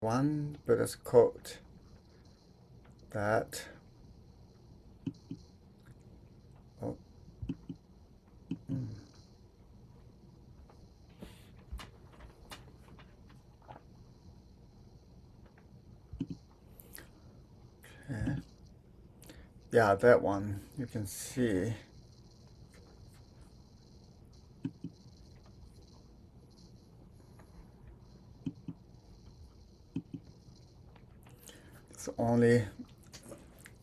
one Buddha's quote that okay. Yeah, that one you can see. It's only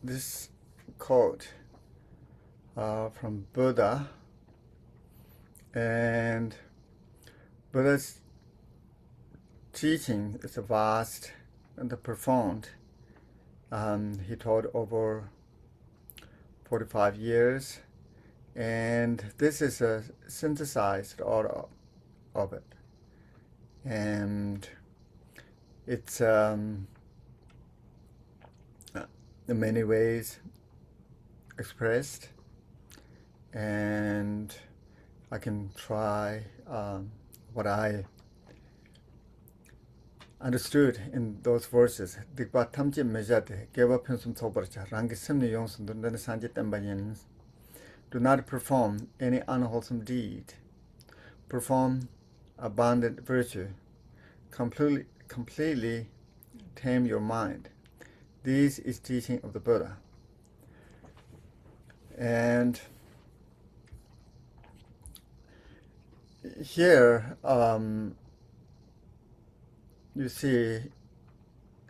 this quote from Buddha, and Buddha's teaching is vast and profound. He taught over 45 years, and this is a synthesized all of it. And it's in many ways expressed, and I can try what I understood in those verses. Dikpa tamche mejate geva pensum sobarcha rangi simni yonsum dundana sanjit embayins. Do not perform any unwholesome deed. Perform abundant virtue. Completely tame your mind. This is teaching of the Buddha. And here you see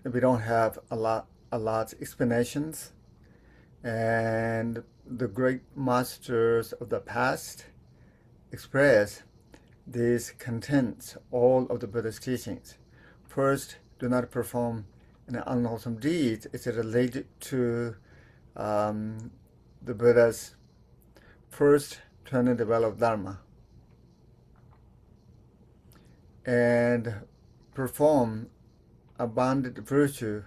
we don't have a lot explanations, and the great masters of the past express these contents all of the Buddha's teachings. First, do not perform an unwholesome deed. It's related to the Buddha's first turn and develop Dharma. And perform abundant virtue.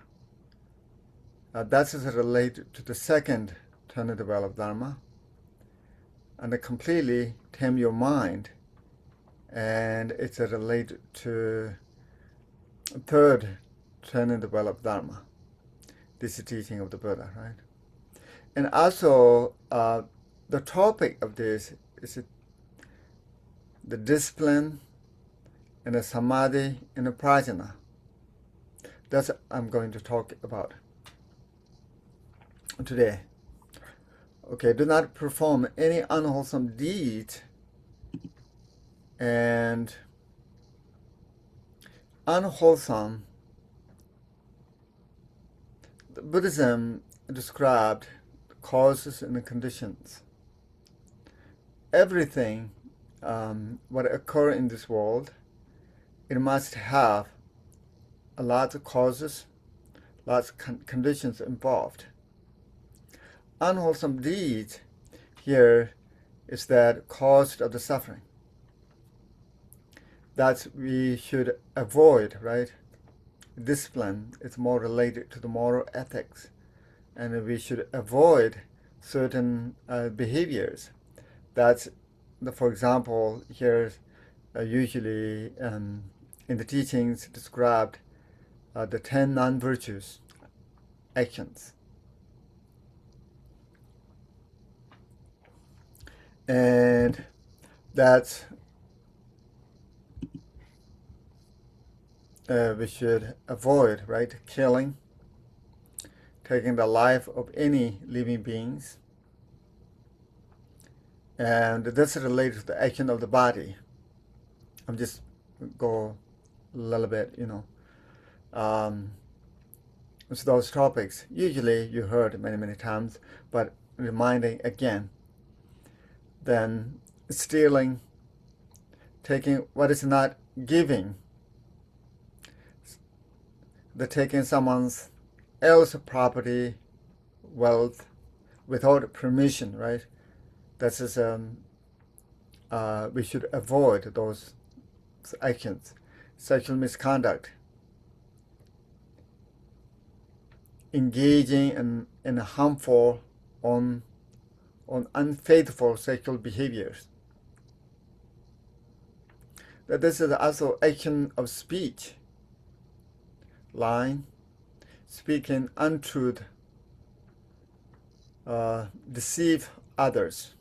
That's related to the second turn and develop Dharma. And completely tame your mind. And it's related to third turn and develop Dharma. This is teaching of the Buddha, right? And also, the topic of this is the discipline and the samadhi and the prajna. That's what I'm going to talk about today. Okay, do not perform any unwholesome deed. And unwholesome, Buddhism described causes and conditions. Everything what occurs in this world, it must have a lot of causes, lots of conditions involved. Unwholesome deeds here is that cause of the suffering that we should avoid, right? Discipline is more related to the moral ethics, and we should avoid certain behaviors. That's, for example, here usually in the teachings described the 10 non-virtuous actions. And that's we should avoid, right? Killing, taking the life of any living beings. And this is related to the action of the body. I'm just go a little bit, so those topics, usually you heard many times, but reminding again. Then stealing, taking what is not giving, the taking someone's else property, wealth, without permission, right? That is we should avoid those actions. Sexual misconduct, engaging in harmful on unfaithful sexual behaviors. That this is also action of speech, line, speaking untruth, deceive others,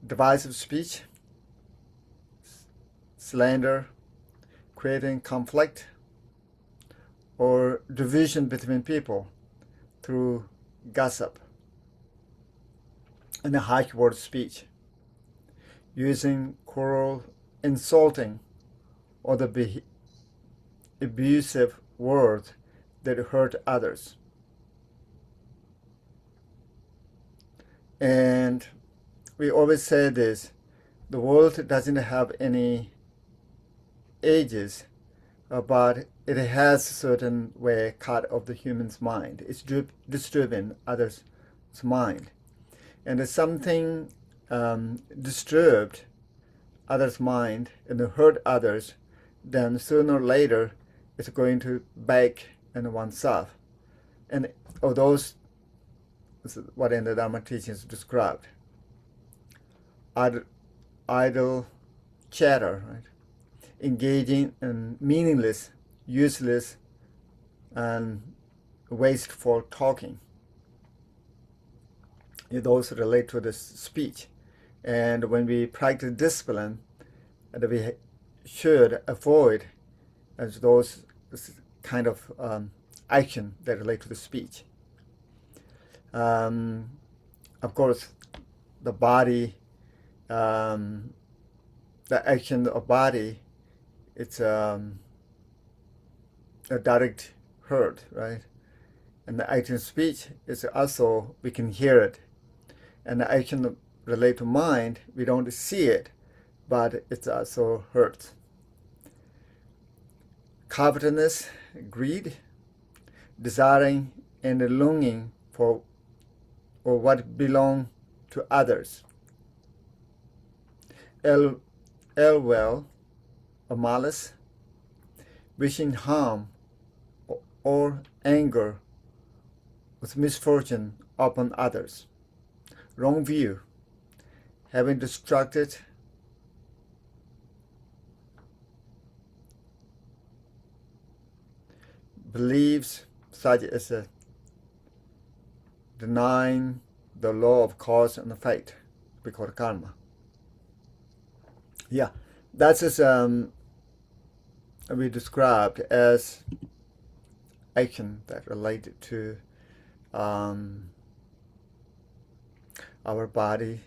divisive speech, slander, creating conflict or division between people through gossip and harsh word speech, using cruel, insulting, or the abusive words that hurt others. And we always say this, the world doesn't have any ages, but it has a certain way cut of the human's mind. It's disturbing others' mind. And if something disturbed others' mind and hurt others, then sooner or later it's going to back in oneself. And of those, this is what in the Dharma teachings described. Idle chatter, right? Engaging in meaningless, useless, and wasteful talking. Those relate to this speech. And when we practice discipline, we should avoid those kind of action that relate to the speech. Of course, the body, the action of body, it's a direct hurt, right? And the action of speech is also, we can hear it. And the action relate to mind, we don't see it, but it also hurts. Covetousness, greed, desiring and longing for or what belong to others. Ill will or malice, wishing harm or anger with misfortune upon others. Wrong view, having distracted beliefs such as denying the law of cause and effect, we call it karma. Yeah, that's as we described as action that related to our body,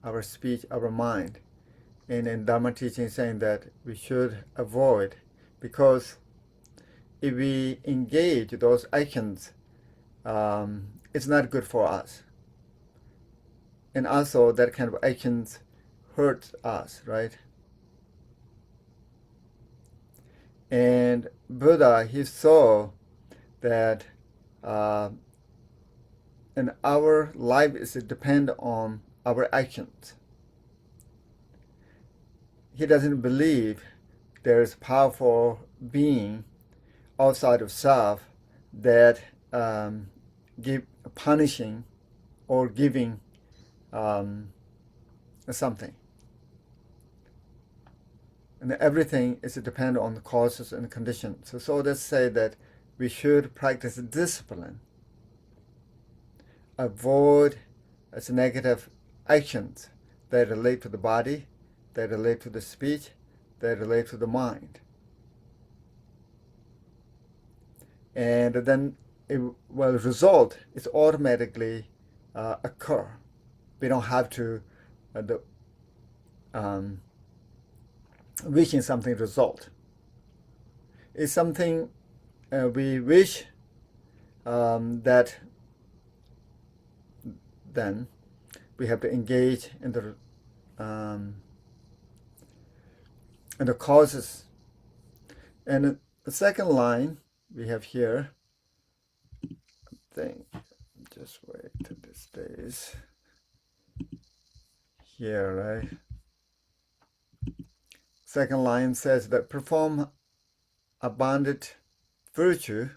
our speech, our mind. And in Dharma teaching saying that we should avoid, because if we engage those actions, it's not good for us. And also that kind of actions hurt us, right? And Buddha, he saw that and our life is depend on our actions. He doesn't believe there is a powerful being outside of self that give punishing or giving something. And everything is dependent on the causes and conditions. So let's say that we should practice discipline, avoid negative actions that relate to the body, that relate to the speech, that relate to the mind. And then it will result, it's automatically occur. We don't have to wishing something result. It's something we wish that then we have to engage in the causes. And the second line we have here, I think, just wait till this stays here, right? Second line says that perform abundant virtue.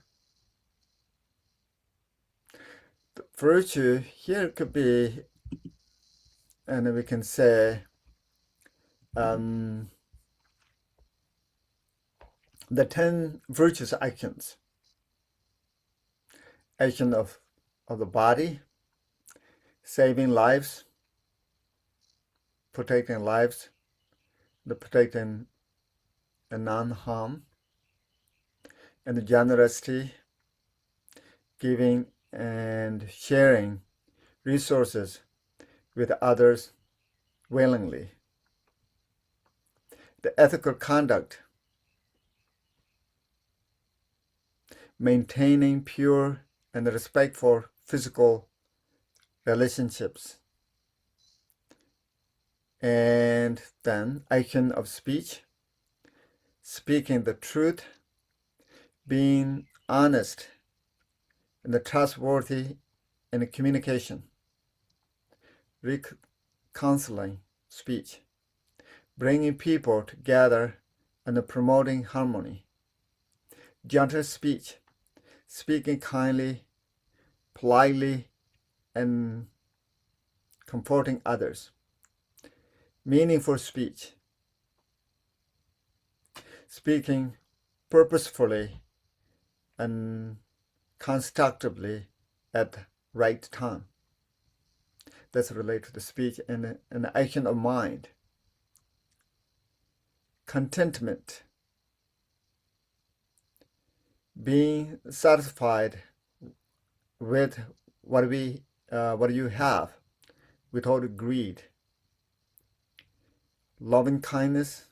The virtue here could be, and we can say, the 10 virtuous actions. Action of the body, saving lives, protecting lives, the protecting the non-harm, and the generosity, giving and sharing resources with others willingly. The ethical conduct, maintaining pure and respectful physical relationships. And then action of speech, speaking the truth, being honest and trustworthy in communication. Reconciling speech, bringing people together and promoting harmony. Gentle speech, speaking kindly, politely, and comforting others. Meaningful speech, speaking purposefully and constructively at the right time. That's related to the speech and the action of mind. Contentment, being satisfied with what you have without greed. Loving kindness,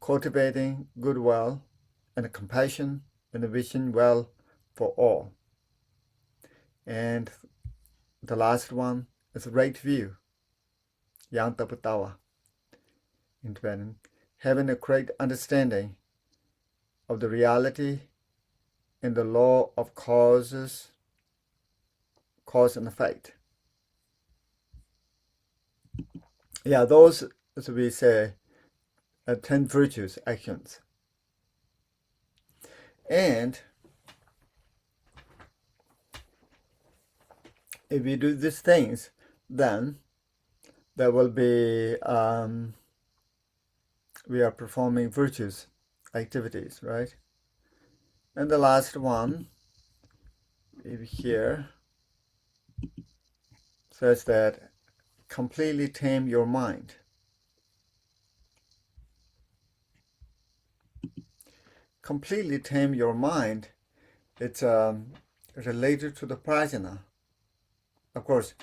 cultivating goodwill and compassion and wishing well for all. And the last one is right view, yang tapatawa in Tibetan, having a correct understanding of the reality and the law of cause and effect. Yeah, those, as we say, 10 virtues actions. And if we do these things, then there will be, we are performing virtues activities, right? And the last one, maybe here, says that completely tame your mind. Completely tame your mind, it's related to the prajna, of course,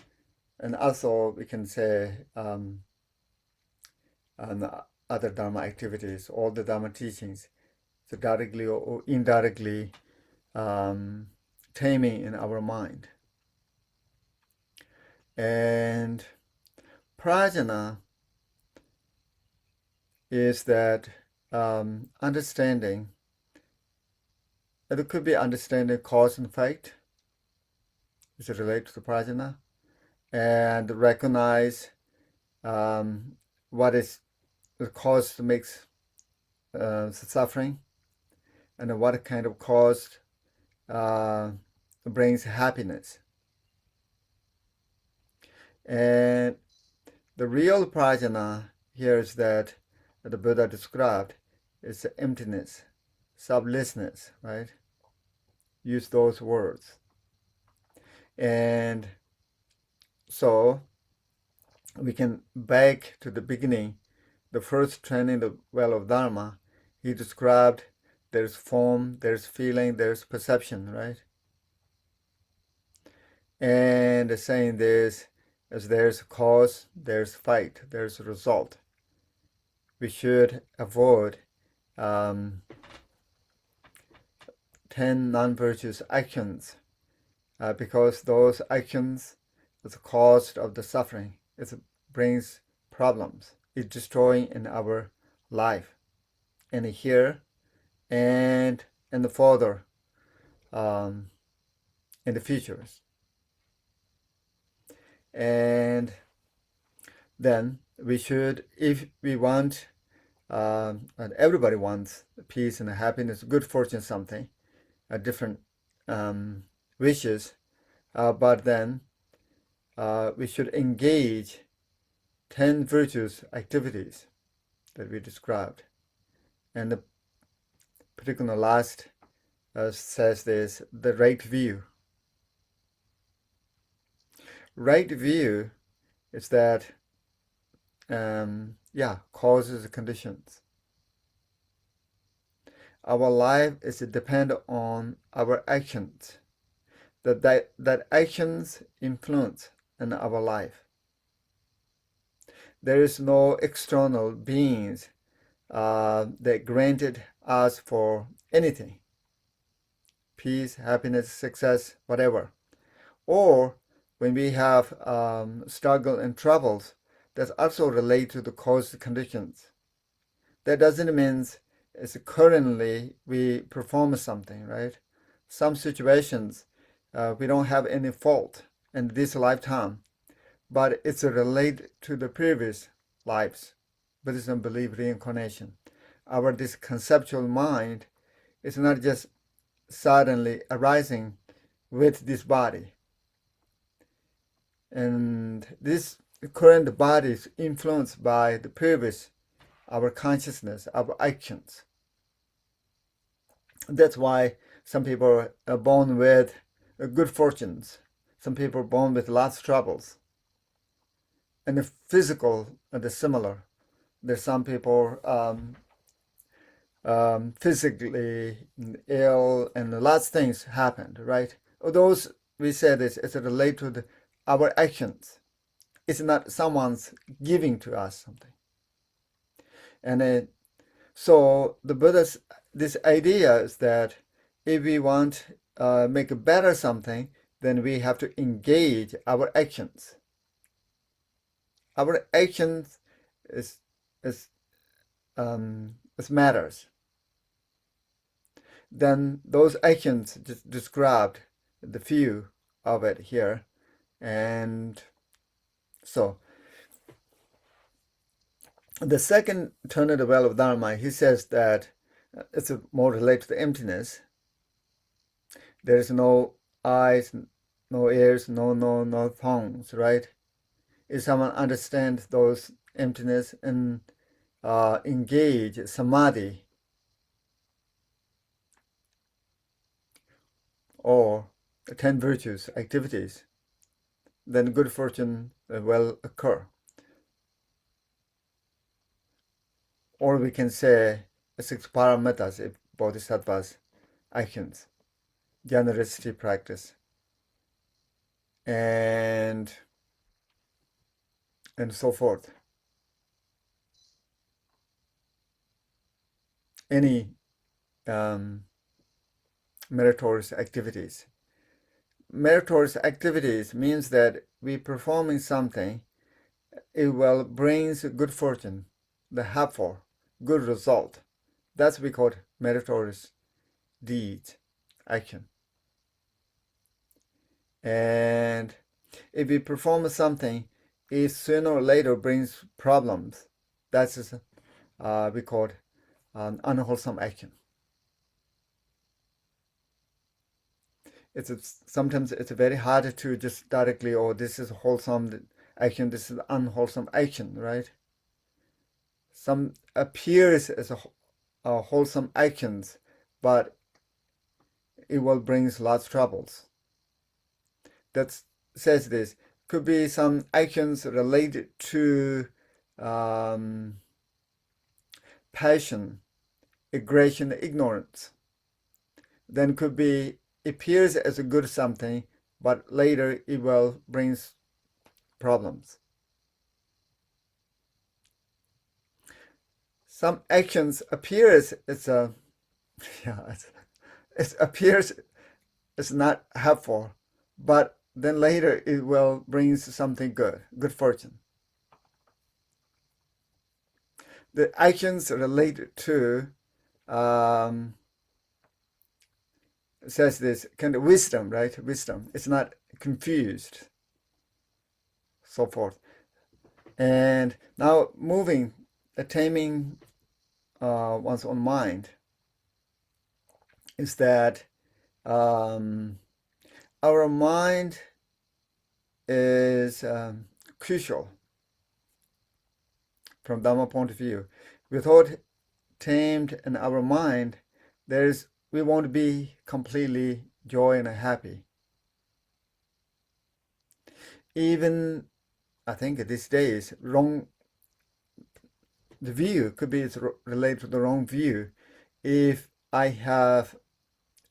and also we can say and other Dharma activities, all the Dharma teachings, so directly or indirectly taming in our mind. And prajna is that understanding. It could be understanding cause and effect, is it related to prajna, and recognize what is the cause that makes suffering, and what kind of cause brings happiness. And the real prajna here is that the Buddha described is emptiness, sublessness, right? Use those words. And so we can back to the beginning, the first training, the well of Dharma. He described there's form, there's feeling, there's perception, right? And saying this, as there's cause, there's fight, there's a result. We should avoid 10 non-virtuous actions because those actions is the cause of the suffering. It brings problems. It's destroying in our life, and here, and in the further, in the futures. And then we should, if we want, and everybody wants peace and happiness, good fortune, something, different wishes, but then we should engage 10 virtuous activities that we described, and particularly last says this, the right view. Right view is that, causes conditions. Our life is dependent on our actions. That actions influence in our life. There is no external beings that granted us for anything. Peace, happiness, success, whatever. Or when we have struggle and troubles, that's also related to the caused conditions. That doesn't mean it's currently we perform something, right? Some situations we don't have any fault in this lifetime, but it's related to the previous lives. Buddhism believes reincarnation. This conceptual mind is not just suddenly arising with this body. And this current body is influenced by the previous, our consciousness, our actions. That's why some people are born with good fortunes. Some people are born with lots of troubles. And the physical are similar. There's some people physically ill and lots of things happened, right? Those, we say this, it's related to our actions. It's not someone's giving to us something. And so the Buddha's, this idea is that if we want to make a better something, then we have to engage our actions. Our actions is matters. Then those actions just described the few of it here. And so the second turn of the well of Dharma, he says that it's more related to the emptiness. There is no eyes, no ears, no tongues, right? If someone understands those emptiness and engage samadhi or 10 virtues activities, then good fortune will occur. Or we can say 6 paramitas if bodhisattvas actions, generosity practice, and so forth. Any meritorious activities. Meritorious activities means that we performing something, it will brings good fortune, the helpful, good result. That's we call meritorious deed, action. And if we perform something, it sooner or later brings problems. That's we call unwholesome action. Sometimes it's very hard to just directly, this is wholesome action, this is unwholesome action, right? Some appears as a wholesome actions, but it will brings lots of troubles. That says this could be some actions related to passion, aggression, ignorance. Then could be appears as a good something, but later it will brings problems. Some actions appears it appears it's not helpful, but then later it will bring something good fortune. The actions related to says this kind of wisdom, right? Wisdom. It's not confused, so forth. And now moving, taming one's own mind is that our mind is crucial from Dharma point of view. Without tamed in our mind, we won't be completely joy and happy. Even I think these days, the view could be related to the wrong view. If I have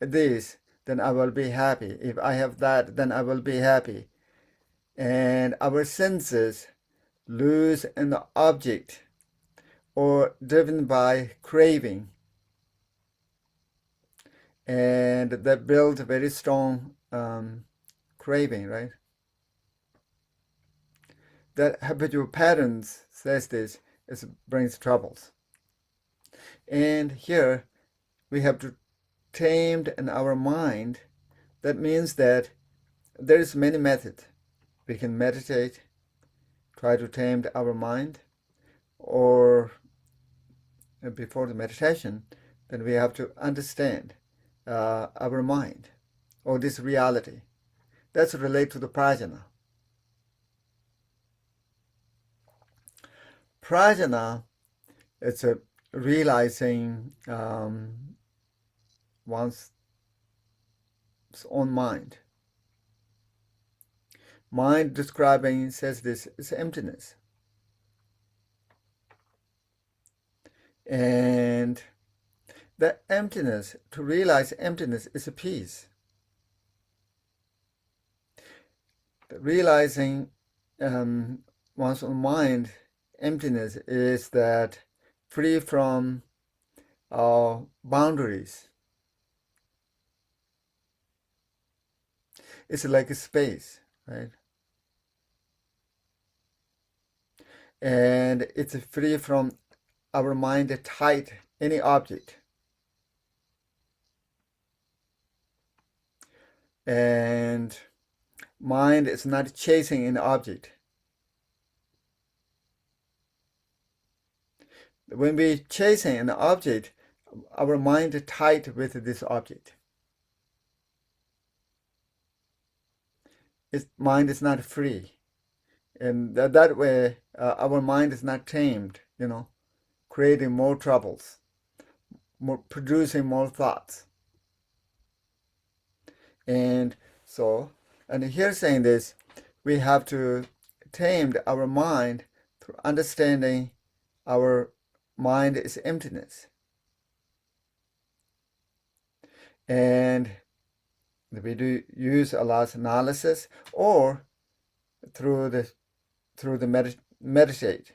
this, then I will be happy. If I have that, then I will be happy. And our senses lose an object or driven by craving. And that builds a very strong craving, right? That habitual patterns, says this, brings troubles. And here we have to tame in our mind. That means that there is many methods. We can meditate, try to tame our mind, or before the meditation, then we have to understand our mind or this reality. That's related to the prajna. Prajna, it's a realizing one's own mind. Mind describing, says this, is emptiness. And the emptiness, to realize emptiness is a peace. Realizing one's own mind emptiness is that free from boundaries. It's like a space, right? And it's free from our mind tied any object. And mind is not chasing an object. When we chasing an object, our mind is tied with this object. Mind is not free. And that way, our mind is not tamed, creating more troubles, producing more thoughts. And here saying this, we have to tame our mind through understanding our mind is emptiness. And we do use a lot of analysis or through the meditate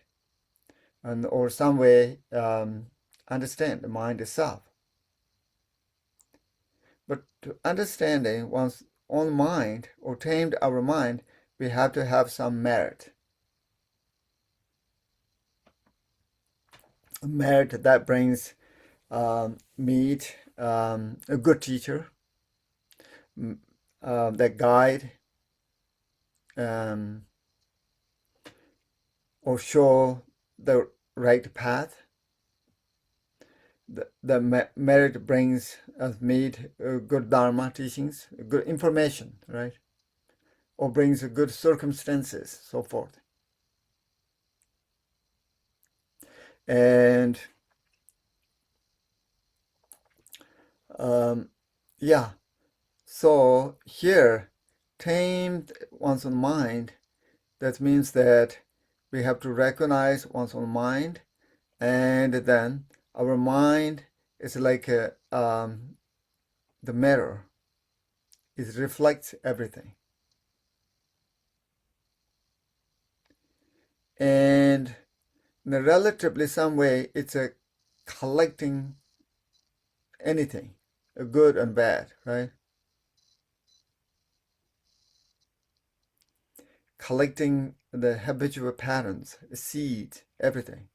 or some way understand the mind itself. But to understanding one's own mind or tamed our mind, we have to have some merit. Merit that brings meet a good teacher, that guide or show the right path. The merit brings us meet good Dharma teachings, good information, right? Or brings good circumstances, so forth. And so here, tamed one's own mind, that means that we have to recognize one's own mind, and then our mind is like the mirror. It reflects everything. And in a relatively some way, it's a collecting anything, good and bad, right? Collecting the habitual patterns, seeds, everything.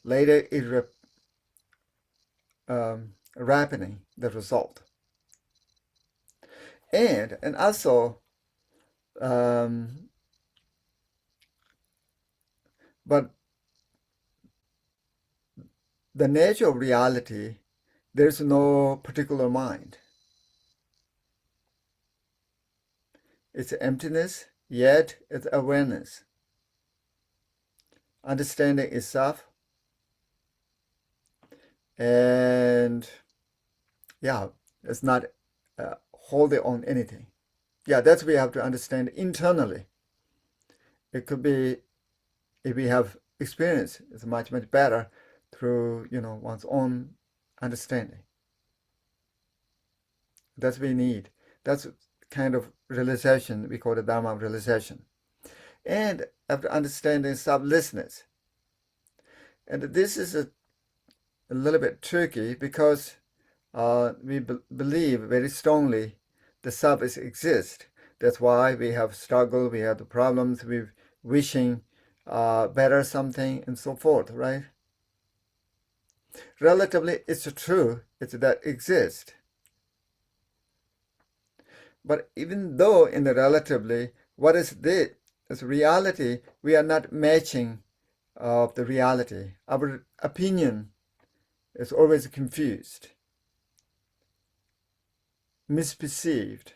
Later, it ripening the result. And also, but the nature of reality, there's no particular mind. It's emptiness, yet it's awareness. Understanding itself. And it's not holding on anything. That's what we have to understand internally. It could be, if we have experience, it's much, much better through, one's own understanding. That's what we need. That's kind of realization we call the Dharma of realization. And after understanding selflessness. And this is a little bit tricky because we believe very strongly the self exists. That's why we have struggle, we have the problems with wishing better something and so forth, right? Relatively, it's true, it's that exists. But even though in the relatively, what is this? As reality, we are not matching of the reality. Our opinion is always confused, misperceived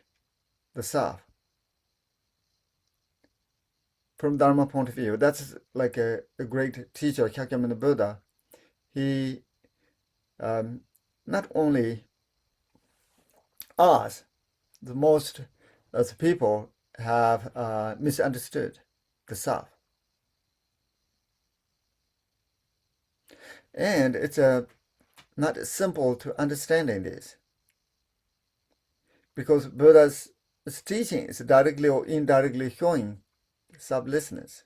the self. From Dharma point of view, that's like a great teacher, Shakyamuni Buddha. He not only us, the most as people have misunderstood the self. And it's not simple to understanding this. Because Buddha's teaching is directly or indirectly showing selflessness.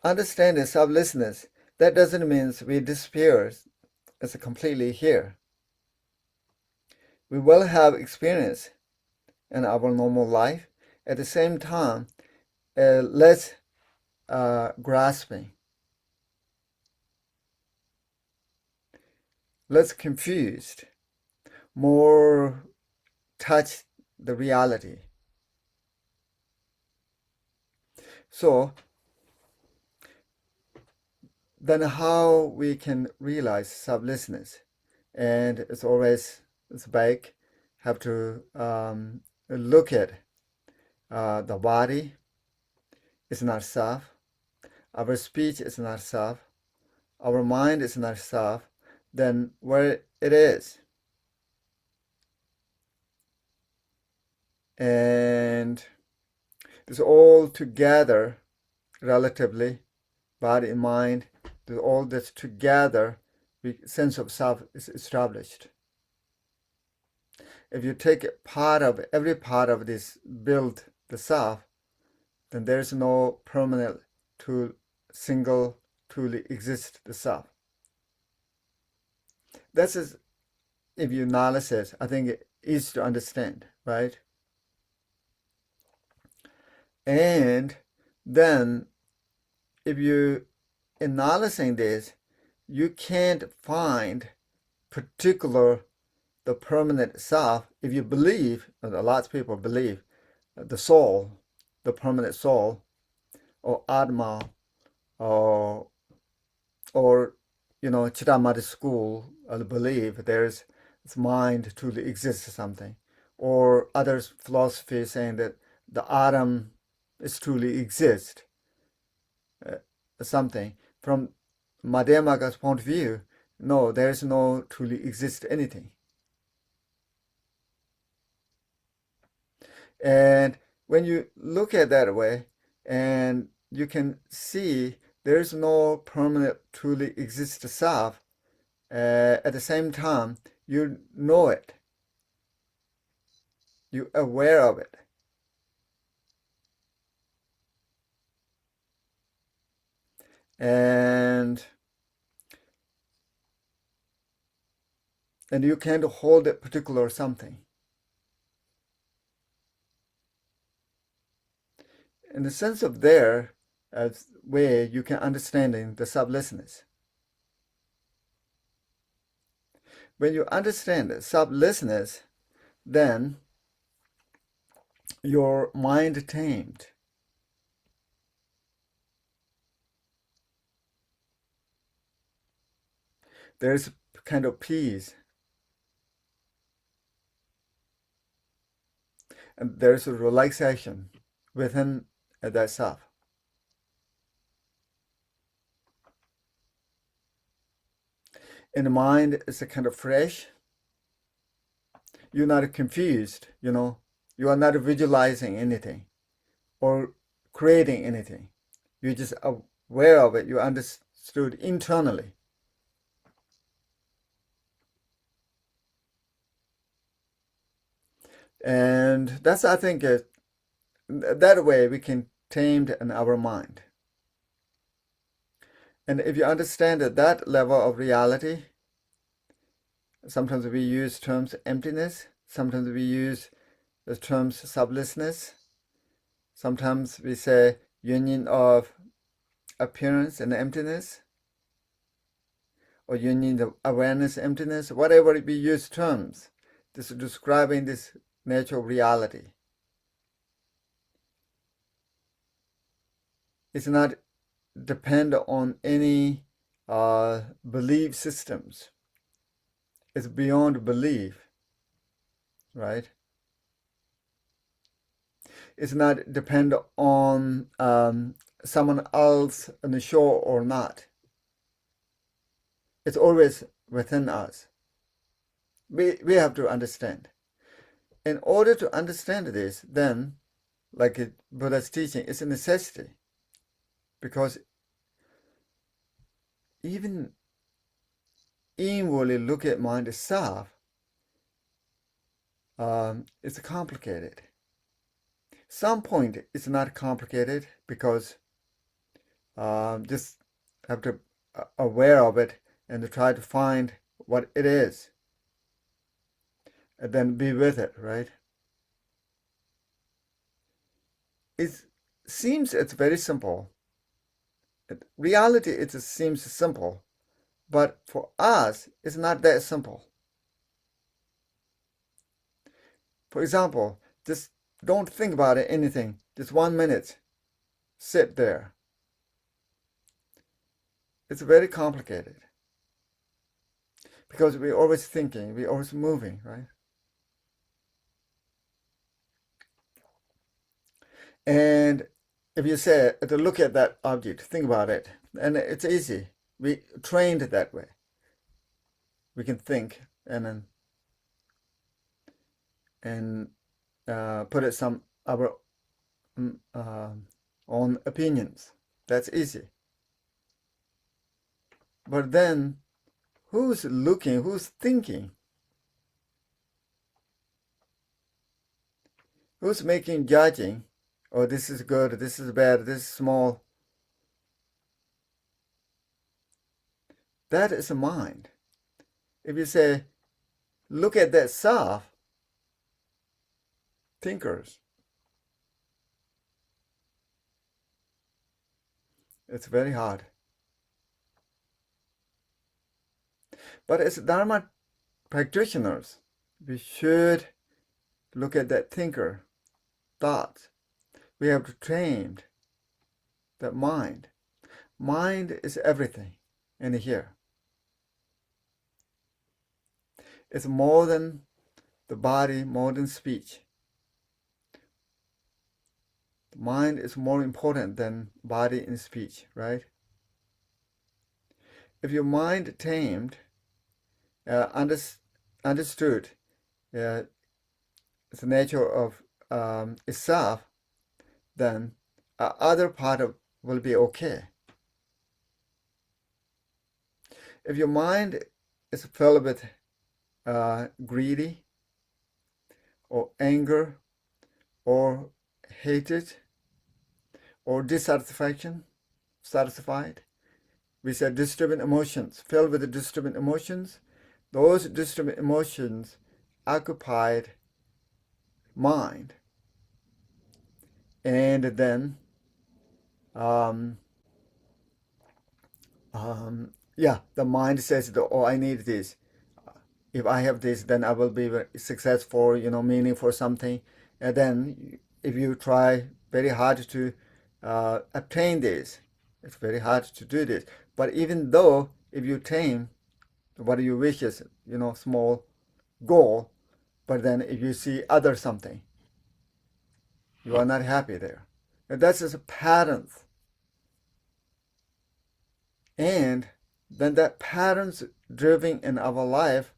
Understanding selflessness, that doesn't mean we disappear as completely here. We will have experience in our normal life. At the same time, less grasping, less confused, more touch the reality. So then how we can realize selflessness? And it's always, it's back, have to look at the body is not self, our speech is not self, our mind is not self, then where it is. And it's all together, relatively, body and mind, all that's together, the sense of self is established. If you take every part of this, build the self, then there's no permanent single truly exist the self. This is, if you analysis, I think it is to understand, right? And then if you analyzing this, you can't find particular the permanent self if you believe, a lot of people believe, the soul, the permanent soul, or Atma, or Chittamati school believe there's mind truly exists or something, or others philosophy saying that the atom is truly exist, something. From Madhyamaka's point of view, no, there's no truly exist anything. And when you look at that way, and you can see there's no permanent truly exist self, at the same time, you know it. You're aware of it. And you can't hold a particular something. In the sense of there, as way you can understanding the selflessness. When you understand the selflessness, then your mind tamed. There's kind of peace. And there's a relaxation within that self. in the mind is a kind of fresh. You're not confused, you are not visualizing anything or creating anything. You're just aware of it. You understood internally. And that's, I think, that way we can tame in our mind. And if you understand that level of reality, sometimes we use terms emptiness, sometimes we use the terms sublessness, sometimes we say union of appearance and emptiness, or union of awareness, emptiness, whatever we use terms, this is describing this nature of reality. It's not depend on any belief systems. It's beyond belief, right? It's not depend on someone else on the shore or not. It's always within us. We have to understand. In order to understand this, then, like Buddha's teaching, it's a necessity. Because even inwardly look at mind itself, it's complicated. Some point it's not complicated because just have to aware of it and to try to find what it is and then be with it, right? It seems it's very simple. Reality, it seems simple, but for us, it's not that simple. For example, just don't think about it, anything. Just 1 minute. Sit there. It's very complicated. Because we're always thinking, we're always moving, right? And if you say, to look at that object, think about it, and it's easy. We trained that way. We can think and put it some our own opinions. That's easy. But then, who's looking? Who's thinking? Who's making judging? Oh, this is good. This is bad. This is small. That is a mind. If you say, look at that self, thinkers. It's very hard. But as Dharma practitioners, we should look at that thinker, thoughts. We have to train that mind. Mind is everything in here. It's more than the body, more than speech. The mind is more important than body and speech, right? If your mind tamed, understood the nature of itself, then other part will be okay. If your mind is filled with greedy or anger or hatred or dissatisfaction, satisfied, we said disturbing emotions, filled with the disturbing emotions, those disturbing emotions occupied mind. And then, the mind says, oh, I need this. If I have this, then I will be successful, meaning for something. And then if you try very hard to obtain this, it's very hard to do this. But even though if you tame what you wish is, small goal, but then if you see other something, you are not happy there. And that's just a pattern. And then that patterns driven in our life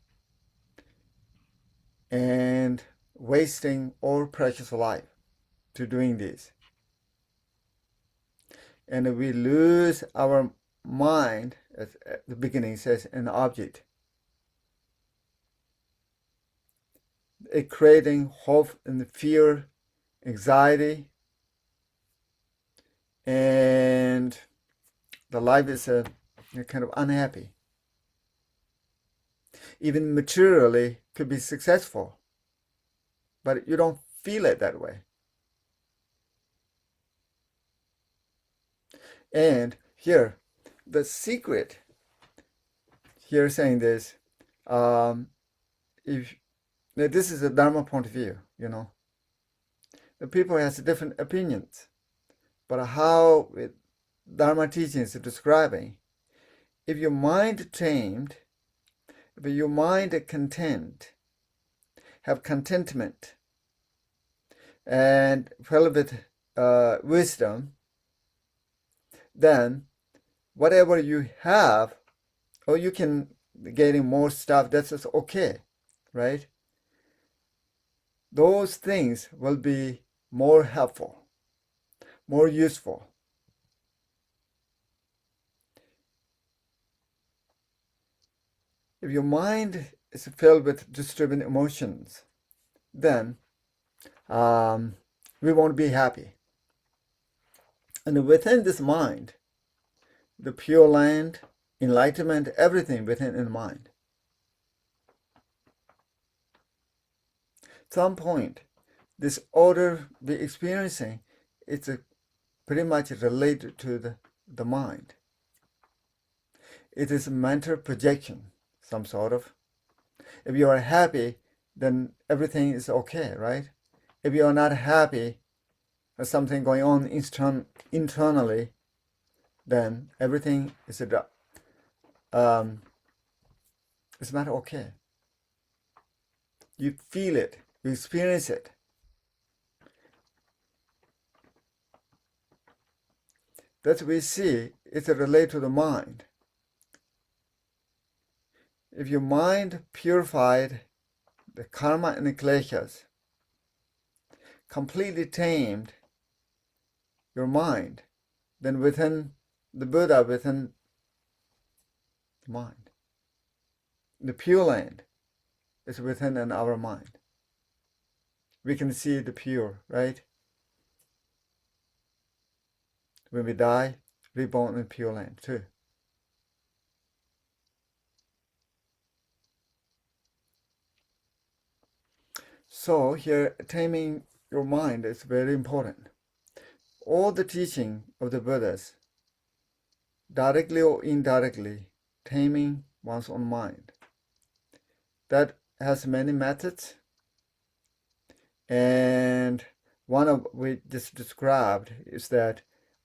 and wasting all precious life to doing this. And we lose our mind, as at the beginning says, an object. It creating hope and fear, anxiety, and the life is kind of unhappy. Even materially could be successful, but you don't feel it that way. And here, the secret here saying this, if this is a Dharma point of view, the people has different opinions, but how Dharma teachings is describing, if your mind tamed, if your mind content, have contentment, and filled with wisdom, then whatever you have, or you can getting more stuff, that's just okay, right? Those things will be more helpful, more useful. If your mind is filled with disturbing emotions, then we won't be happy. And within this mind, the Pure Land, enlightenment, everything within the mind. At some point, this order we're experiencing, it's pretty much related to the mind. It is a mental projection, some sort of. If you are happy, then everything is okay, right? If you are not happy, there's something going on internally, then everything is it's not okay. You feel it, you experience it. That we see it's related to the mind. If your mind purified the karma and the kleshas, completely tamed your mind, then within the Buddha, within the mind, the Pure Land is within our mind. We can see the pure, right? When we die, reborn in Pure Land too. So here, taming your mind is very important. All the teaching of the Buddhas, directly or indirectly, taming one's own mind. That has many methods, and one of we just described is that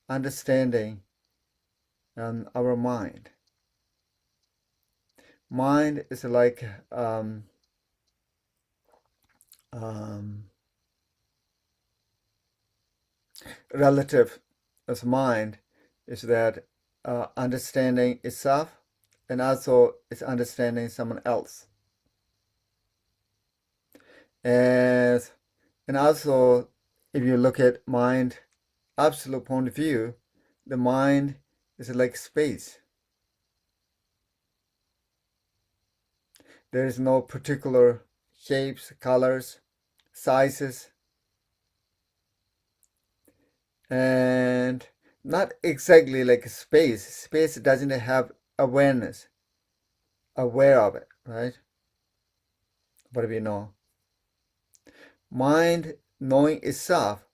understanding our mind. Mind is like relative as mind is that understanding itself, and also it's understanding someone else. And also, if you look at mind, absolute point of view, the mind is like space. There is no particular shapes, colors, sizes, and not exactly like space. Space doesn't have awareness, aware of it, right? What do we know? Mind knowing itself.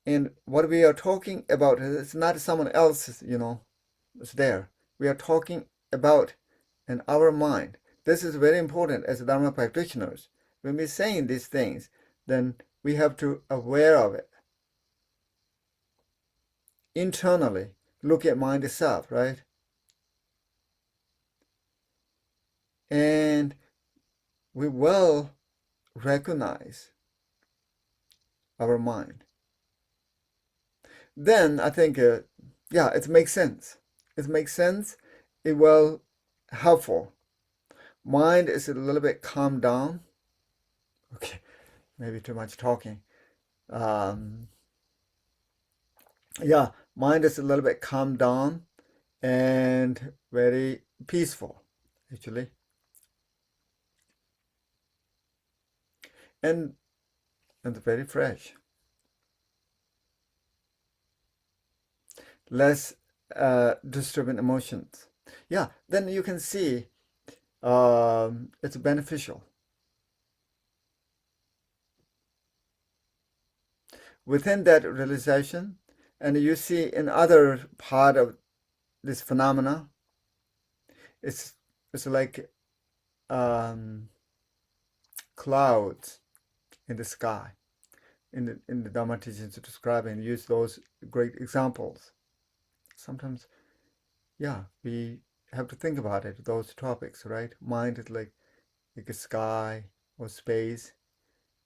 And what we are talking about is not someone else's, it's there. We are talking about in our mind. This is very important as Dharma practitioners. When we're saying these things, then we have to aware of it. Internally, look at mind itself, right? And we will recognize our mind. Then I think, it makes sense. It makes sense, it will helpful. Mind is a little bit calmed down. Okay, maybe too much talking. Um, yeah, mind is a little bit calmed down and very peaceful, actually. And very fresh. Less disturbing emotions. Yeah, then you can see it's beneficial. Within that realization, and you see in other part of this phenomena, it's like clouds in the sky. In the Dharma teachings to describe and use those great examples. Sometimes, yeah, we have to think about it, those topics, right? Mind is like a sky or space,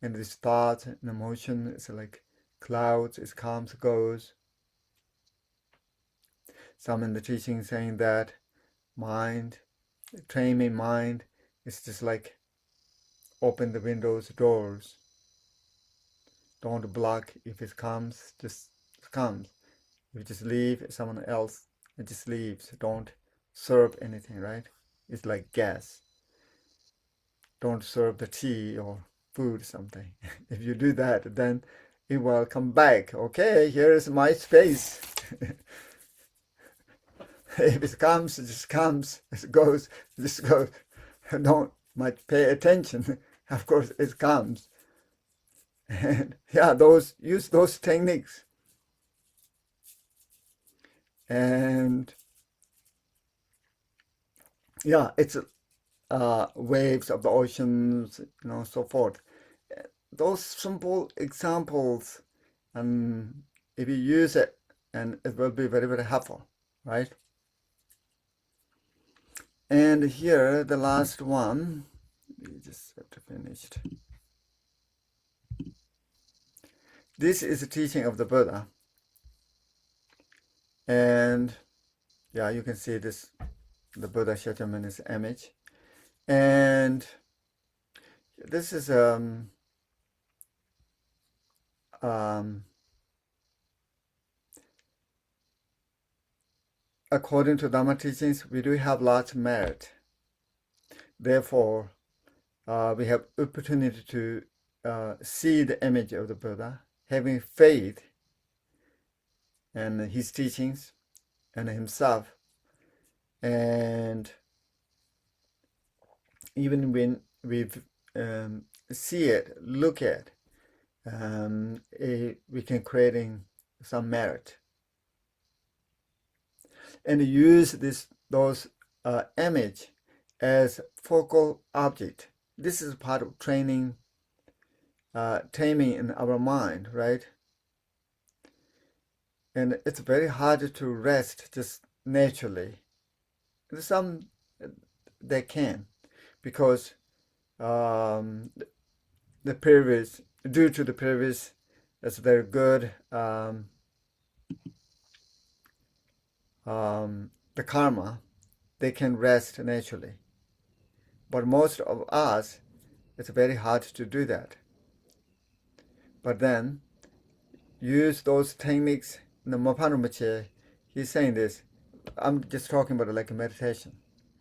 and this thought and emotion is like clouds, it comes, goes. Some in the teaching saying that mind, taming mind, is just like open the windows, doors. Don't block. If it comes, just comes. If you just leave, someone else it just leaves. Don't serve anything, right? It's like gas. Don't serve the tea or food, something. If you do that, then it will come back. Okay, here is my space. If it comes, it just comes. If it goes, it just goes. Don't much pay attention. Of course, it comes. And yeah, use those techniques. And yeah, it's waves of the oceans, so forth. Those simple examples, and if you use it, and it will be very, very helpful, right? And here, the last one, we just have to finish. This is the teaching of the Buddha. And yeah, you can see this, the Buddha Shakyamuni's image. And this is according to Dharma teachings, we do have lots of merit. Therefore, we have opportunity to see the image of the Buddha, having faith in his teachings and himself. And even when we see it, look at, we can creating some merit. And use those image as focal object. This is part of training, taming in our mind, right? And it's very hard to rest just naturally. Some they can, because the previous, due to the previous, that's very good. The karma, they can rest naturally. But most of us, it's very hard to do that. But then, use those techniques. In the Mapan Rinpoche, he's saying this. I'm just talking about like a meditation.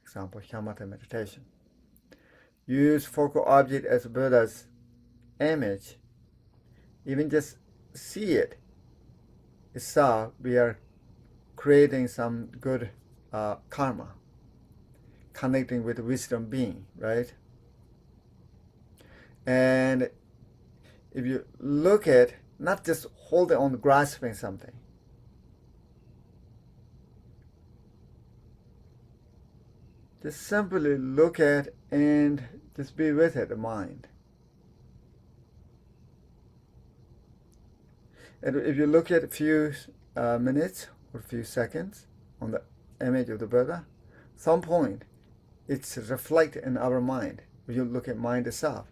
Example, shamatha meditation. Use focal object as Buddha's image. Even just see it. Itself, we are creating some good karma, connecting with the wisdom being, right? And if you look at, not just holding on, grasping something, just simply look at and just be with it, the mind. And if you look at a few minutes or a few seconds on the image of the Buddha, some point it's reflected in our mind. When you look at mind itself,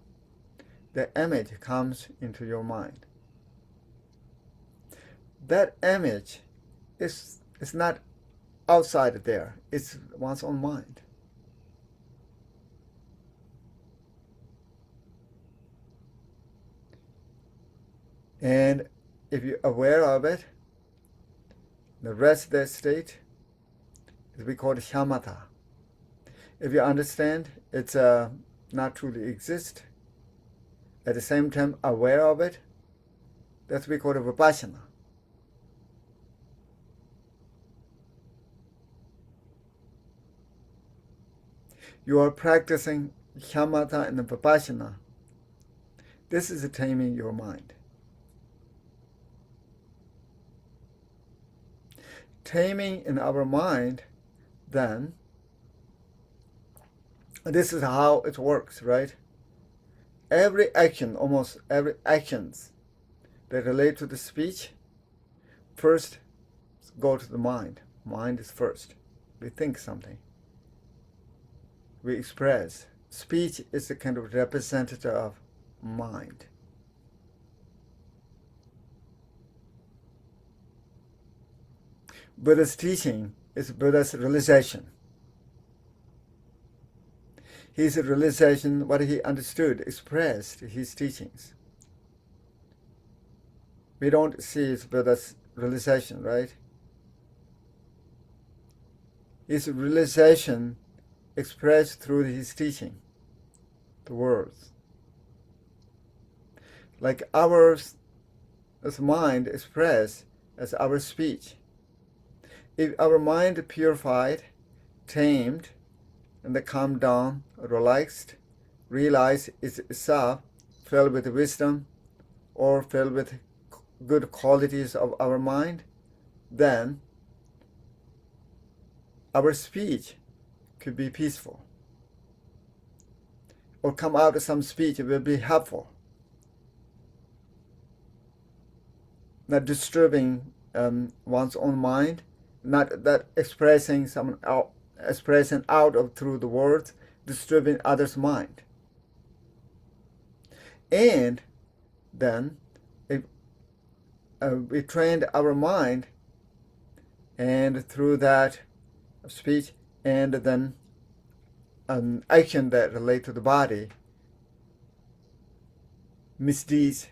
the image comes into your mind. That image is not outside there. It's one's own mind. And if you're aware of it, the rest of that state is we call it shamatha. If you understand it's not truly exist, at the same time aware of it, that's what we call it vipassana. You are practicing shamatha and vipassana. This is taming your mind. Taming in our mind, then, this is how it works, right? Every action, almost every actions that relate to the speech, first go to the mind. Mind is first. We think something. We express. Speech is the kind of representative of mind. Buddha's teaching is Buddha's realization. His realization, what he understood, expressed his teachings. We don't see it's Buddha's realization, right? His realization expressed through his teaching, the words. Like ours, as mind expressed as our speech. If our mind purified, tamed, and calmed down, relaxed, realize it's itself filled with wisdom or filled with good qualities of our mind, then our speech could be peaceful. Or come out of some speech, it will be helpful. Not disturbing one's own mind, not that expressing out of through the words, disturbing others' mind. And then if we trained our mind, and through that speech, and then an action that relate to the body, misdeeds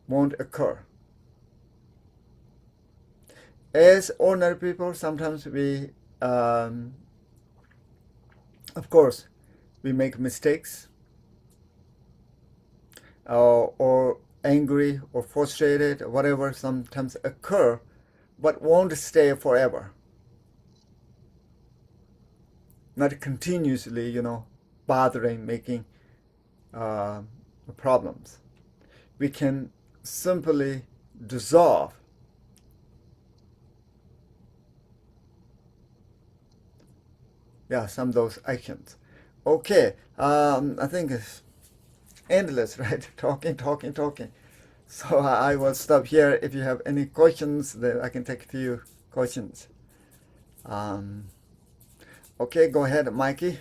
won't occur. As ordinary people, sometimes we, of course, we make mistakes, or angry or frustrated, or whatever sometimes occur, but won't stay forever. Not continuously, bothering, making problems. We can simply dissolve some of those actions. Okay, I think it's endless, right? Talking. So I will stop here. If you have any questions, then I can take a few questions. Okay, go ahead, Mikey.